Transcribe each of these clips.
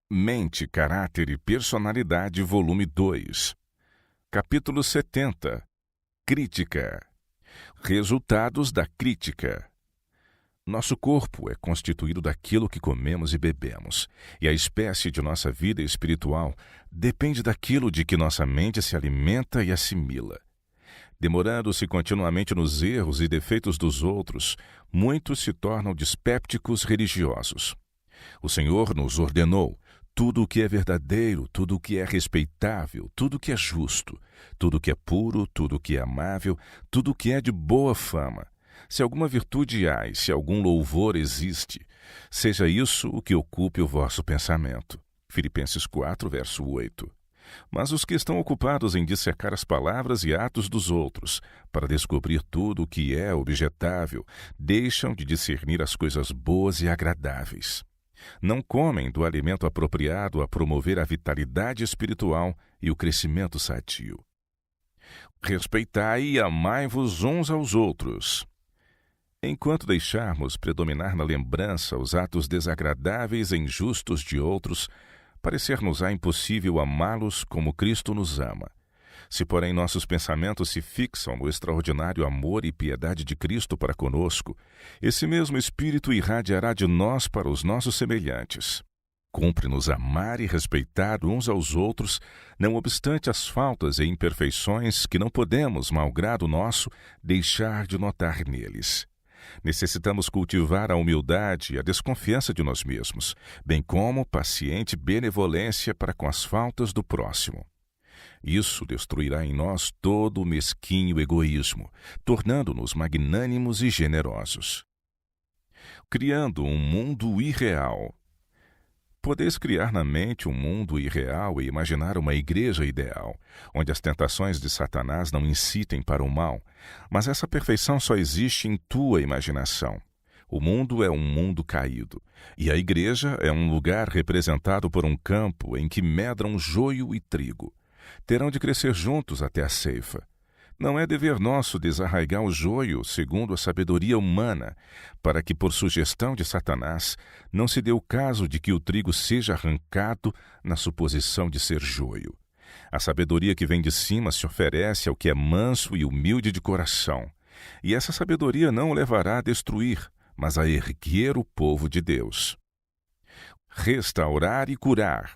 Mente, Caráter e Personalidade, volume 2. Capítulo 70. Crítica. Resultados da crítica. Nosso corpo é constituído daquilo que comemos e bebemos, e a espécie de nossa vida espiritual depende daquilo de que nossa mente se alimenta e assimila. Demorando-se continuamente nos erros e defeitos dos outros, muitos se tornam dispépticos religiosos. O Senhor nos ordenou: tudo o que é verdadeiro, tudo o que é respeitável, tudo o que é justo, tudo o que é puro, tudo o que é amável, tudo o que é de boa fama. Se alguma virtude há e se algum louvor existe, seja isso o que ocupe o vosso pensamento. Filipenses 4, verso 8. Mas os que estão ocupados em dissecar as palavras e atos dos outros, para descobrir tudo o que é objetável, deixam de discernir as coisas boas e agradáveis. Não comem do alimento apropriado a promover a vitalidade espiritual e o crescimento sadio. Respeitai e amai-vos uns aos outros. Enquanto deixarmos predominar na lembrança os atos desagradáveis e injustos de outros, parecer-nos-á impossível amá-los como Cristo nos ama. Se, porém, nossos pensamentos se fixam no extraordinário amor e piedade de Cristo para conosco, esse mesmo Espírito irradiará de nós para os nossos semelhantes. Cumpre-nos amar e respeitar uns aos outros, não obstante as faltas e imperfeições que não podemos, malgrado nosso, deixar de notar neles. Necessitamos cultivar a humildade e a desconfiança de nós mesmos, bem como paciente benevolência para com as faltas do próximo. Isso destruirá em nós todo o mesquinho egoísmo, tornando-nos magnânimos e generosos. Criando um mundo irreal. Podeis criar na mente um mundo irreal e imaginar uma igreja ideal, onde as tentações de Satanás não incitem para o mal, mas essa perfeição só existe em tua imaginação. O mundo é um mundo caído, e a igreja é um lugar representado por um campo em que medram joio e trigo. Terão de crescer juntos até a ceifa. Não é dever nosso desarraigar o joio segundo a sabedoria humana, para que, por sugestão de Satanás, não se dê o caso de que o trigo seja arrancado na suposição de ser joio. A sabedoria que vem de cima se oferece ao que é manso e humilde de coração, e essa sabedoria não o levará a destruir, mas a erguer o povo de Deus. Restaurar e curar.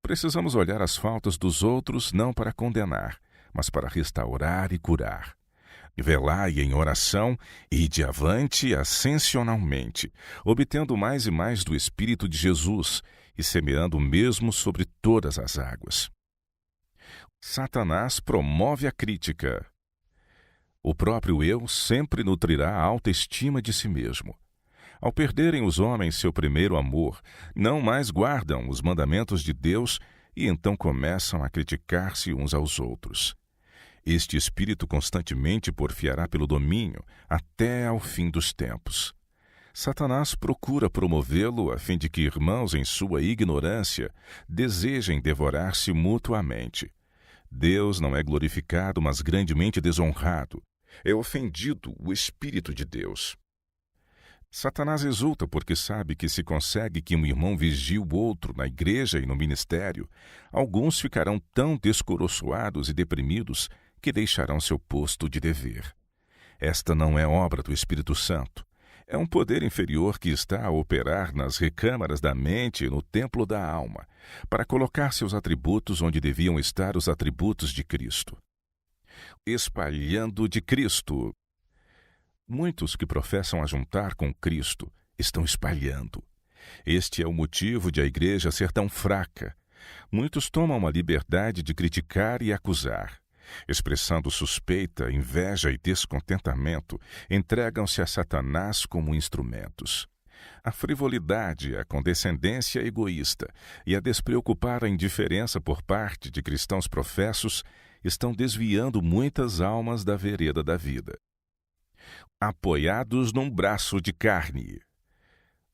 Precisamos olhar as faltas dos outros não para condenar, mas para restaurar e curar. Velai em oração e de avante ascensionalmente, obtendo mais e mais do Espírito de Jesus e semeando o mesmo sobre todas as águas. Satanás promove a crítica. O próprio eu sempre nutrirá a autoestima de si mesmo. Ao perderem os homens seu primeiro amor, não mais guardam os mandamentos de Deus e então começam a criticar-se uns aos outros. Este espírito constantemente porfiará pelo domínio até ao fim dos tempos. Satanás procura promovê-lo a fim de que irmãos em sua ignorância desejem devorar-se mutuamente. Deus não é glorificado, mas grandemente desonrado. É ofendido o Espírito de Deus. Satanás exulta porque sabe que se consegue que um irmão vigie o outro na igreja e no ministério, alguns ficarão tão descoroçoados e deprimidos que deixarão seu posto de dever. Esta não é obra do Espírito Santo. É um poder inferior que está a operar nas recâmaras da mente e no templo da alma, para colocar seus atributos onde deviam estar os atributos de Cristo. Espalhando de Cristo. Muitos que professam ajuntar com Cristo estão espalhando. Este é o motivo de a igreja ser tão fraca. Muitos tomam a liberdade de criticar e acusar. Expressando suspeita, inveja e descontentamento, entregam-se a Satanás como instrumentos. A frivolidade, a condescendência egoísta e a despreocupada indiferença por parte de cristãos professos estão desviando muitas almas da vereda da vida. Apoiados num braço de carne.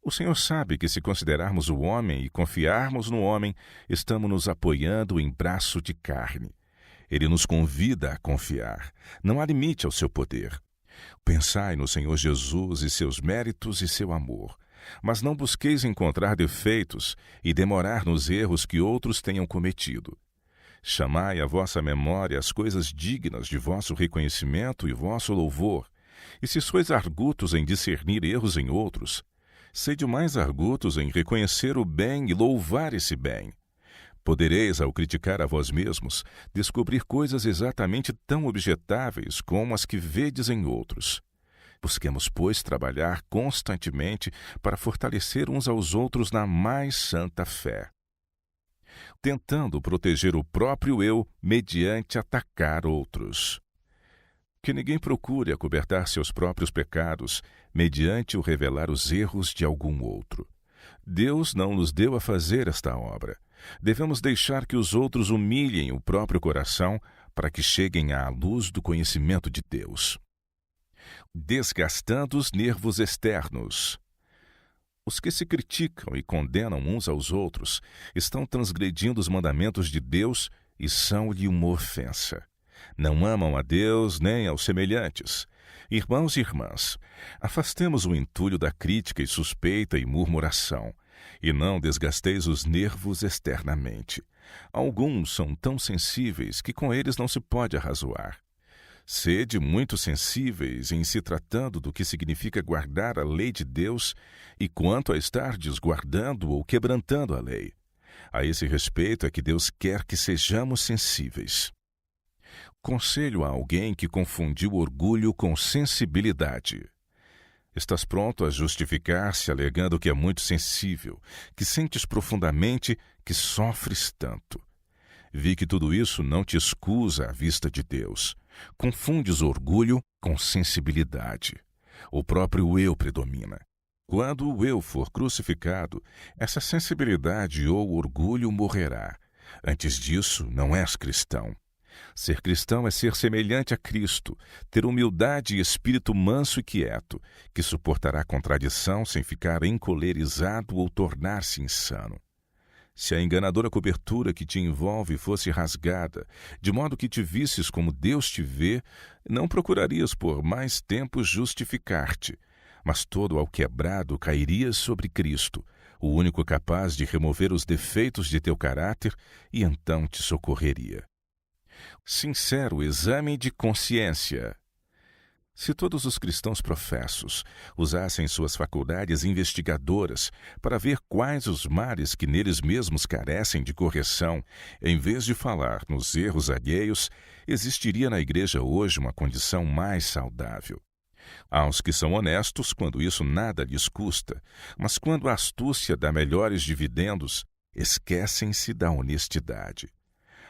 O Senhor sabe que se considerarmos o homem e confiarmos no homem, estamos nos apoiando em braço de carne. Ele nos convida a confiar. Não há limite ao seu poder. Pensai no Senhor Jesus e seus méritos e seu amor. mas não busqueis encontrar defeitos e demorar nos erros que outros tenham cometido. Chamai à vossa memória as coisas dignas de vosso reconhecimento e vosso louvor, e se sois argutos em discernir erros em outros, sede mais argutos em reconhecer o bem e louvar esse bem. Podereis, ao criticar a vós mesmos, descobrir coisas exatamente tão objetáveis como as que vedes em outros. Busquemos, pois, trabalhar constantemente para fortalecer uns aos outros na mais santa fé, tentando proteger o próprio eu mediante atacar outros. Que ninguém procure acobertar seus próprios pecados mediante o revelar os erros de algum outro. Deus não nos deu a fazer esta obra. Devemos deixar que os outros humilhem o próprio coração para que cheguem à luz do conhecimento de Deus. Desgastando os nervos externos. Os que se criticam e condenam uns aos outros estão transgredindo os mandamentos de Deus e são-lhe uma ofensa. Não amam a Deus nem aos semelhantes. Irmãos e irmãs, afastemos o entulho da crítica e suspeita e murmuração, e não desgasteis os nervos externamente. Alguns são tão sensíveis que com eles não se pode arrazoar. Sede muito sensíveis em se tratando do que significa guardar a lei de Deus e quanto a estar desguardando ou quebrantando a lei. A esse respeito é que Deus quer que sejamos sensíveis. Conselho a alguém que confundiu orgulho com sensibilidade. Estás pronto a justificar-se alegando que é muito sensível, que sentes profundamente, que sofres tanto. Vi que tudo isso não te excusa à vista de Deus. Confundes orgulho com sensibilidade. O próprio eu predomina. Quando o eu for crucificado, essa sensibilidade ou orgulho morrerá. Antes disso, não és cristão. Ser cristão é ser semelhante a Cristo, ter humildade e espírito manso e quieto, que suportará contradição sem ficar encolerizado ou tornar-se insano. Se a enganadora cobertura que te envolve fosse rasgada, de modo que te visses como Deus te vê, não procurarias por mais tempo justificar-te, mas todo ao quebrado cairias sobre Cristo, o único capaz de remover os defeitos de teu caráter, e então te socorreria. Sincero exame de consciência. Se todos os cristãos professos usassem suas faculdades investigadoras para ver quais os males que neles mesmos carecem de correção, em vez de falar nos erros alheios, existiria na igreja hoje uma condição mais saudável. Há os que são honestos quando isso nada lhes custa, mas quando a astúcia dá melhores dividendos, esquecem-se da honestidade.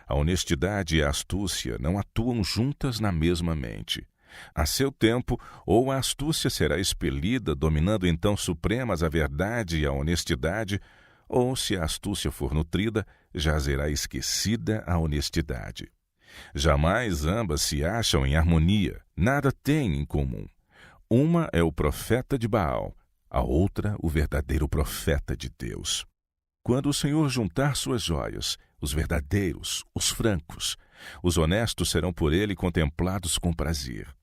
A honestidade e a astúcia não atuam juntas na mesma mente. A seu tempo, ou a astúcia será expelida, dominando então supremas a verdade e a honestidade, ou, se a astúcia for nutrida, jazerá esquecida a honestidade. Jamais ambas se acham em harmonia, nada têm em comum. Uma é o profeta de Baal, a outra o verdadeiro profeta de Deus. Quando o Senhor juntar suas joias, os verdadeiros, os francos, os honestos serão por ele contemplados com prazer.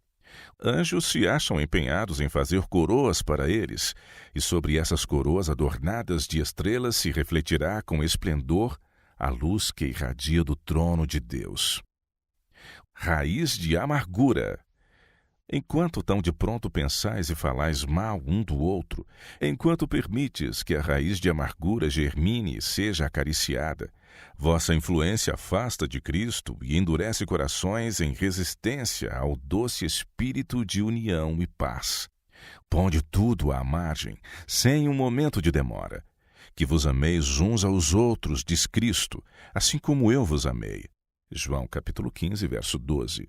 Anjos se acham empenhados em fazer coroas para eles, e sobre essas coroas adornadas de estrelas se refletirá com esplendor a luz que irradia do trono de Deus. Raiz de amargura. Enquanto tão de pronto pensais e falais mal um do outro, enquanto permites que a raiz de amargura germine e seja acariciada, vossa influência afasta de Cristo e endurece corações em resistência ao doce espírito de união e paz. Ponde tudo à margem, sem um momento de demora. Que vos ameis uns aos outros, diz Cristo, assim como eu vos amei. João capítulo 15, verso 12.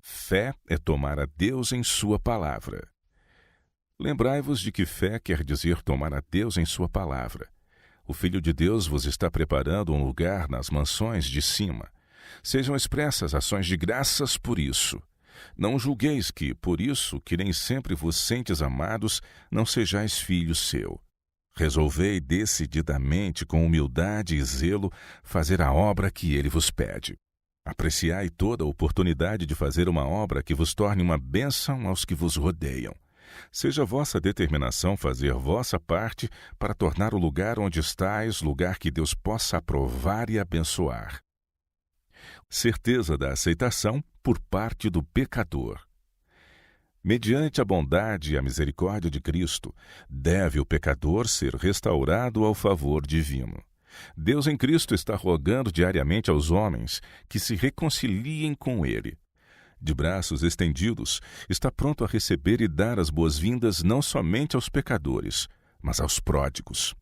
Fé é tomar a Deus em sua palavra. Lembrai-vos de que fé quer dizer tomar a Deus em sua palavra. O Filho de Deus vos está preparando um lugar nas mansões de cima. Sejam expressas ações de graças por isso. Não julgueis que, por isso, que nem sempre vos sentes amados, não sejais filho seu. Resolvei decididamente, com humildade e zelo, fazer a obra que ele vos pede. Apreciai toda a oportunidade de fazer uma obra que vos torne uma bênção aos que vos rodeiam. Seja vossa determinação fazer vossa parte para tornar o lugar onde estais lugar que Deus possa aprovar e abençoar. Certeza da aceitação por parte do pecador. Mediante a bondade e a misericórdia de Cristo, deve o pecador ser restaurado ao favor divino. Deus em Cristo está rogando diariamente aos homens que se reconciliem com Ele. De braços estendidos, está pronto a receber e dar as boas-vindas não somente aos pecadores, mas aos pródigos.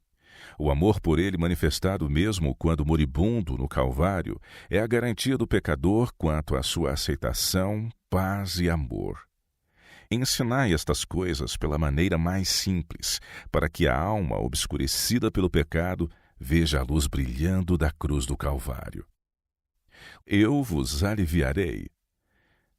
O amor por Ele manifestado mesmo quando moribundo no Calvário é a garantia do pecador quanto à sua aceitação, paz e amor. Ensinai estas coisas pela maneira mais simples, para que a alma obscurecida pelo pecado veja a luz brilhando da cruz do Calvário. Eu vos aliviarei.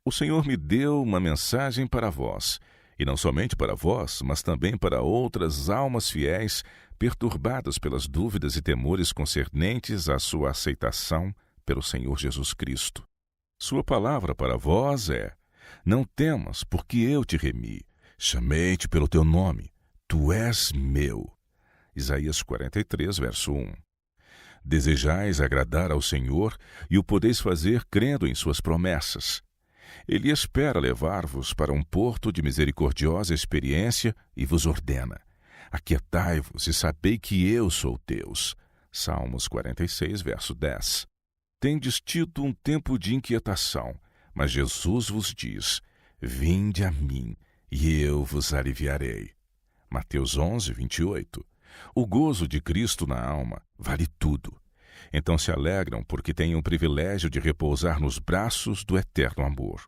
O Senhor me deu uma mensagem para vós, e não somente para vós, mas também para outras almas fiéis, perturbadas pelas dúvidas e temores concernentes à sua aceitação pelo Senhor Jesus Cristo. Sua palavra para vós é: não temas, porque eu te remi. Chamei-te pelo teu nome. Tu és meu. Isaías 43, verso 1. Desejais agradar ao Senhor e o podeis fazer crendo em suas promessas. Ele espera levar-vos para um porto de misericordiosa experiência e vos ordena: aquietai-vos e sabei que eu sou Deus. Salmos 46, verso 10. Tendes tido um tempo de inquietação, mas Jesus vos diz: vinde a mim, e eu vos aliviarei. Mateus 11, 28. O gozo de Cristo na alma vale tudo. Então se alegram porque têm o privilégio de repousar nos braços do eterno amor.